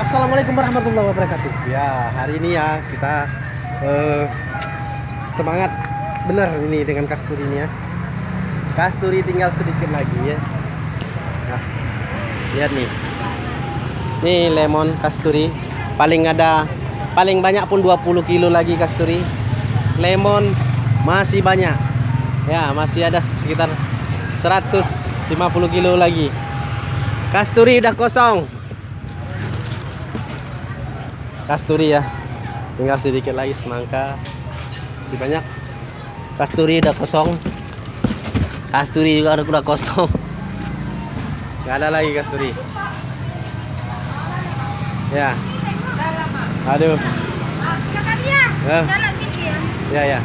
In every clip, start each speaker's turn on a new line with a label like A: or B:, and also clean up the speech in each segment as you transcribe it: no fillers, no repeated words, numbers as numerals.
A: Assalamualaikum warahmatullahi wabarakatuh. Ya, hari ini ya kita semangat bener ini dengan kasturi ini ya. Kasturi tinggal sedikit lagi ya. Nah, lihat nih. Nih lemon kasturi. Paling banyak pun 20 kilo lagi kasturi. Lemon masih banyak. Ya, masih ada sekitar 150 kilo lagi. Kasturi udah kosong. Kasturi ya, tinggal sedikit lagi, semangka masih banyak. Kasturi udah kosong. Kasturi juga udah kosong. Gak ada lagi kasturi. Ya. Aduh. Ya.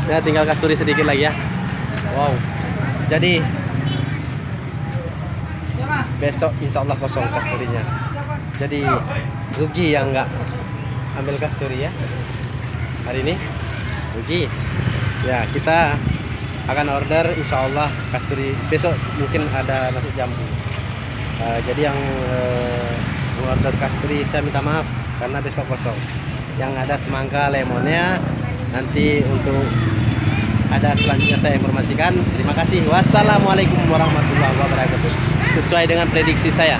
A: Ya, tinggal kasturi sedikit lagi ya. Wow. Jadi besok insya Allah kosong kasturinya. Jadi rugi yang nggak ambil kasturi ya. Hari ini rugi. Ya, kita akan order insya Allah kasturi besok, mungkin ada masuk jambu. Jadi yang order kasturi saya minta maaf karena besok kosong. Yang ada semangka lemonnya nanti untuk ada selanjutnya saya informasikan. Terima kasih. Wassalamualaikum warahmatullahi wabarakatuh. Sesuai dengan prediksi saya.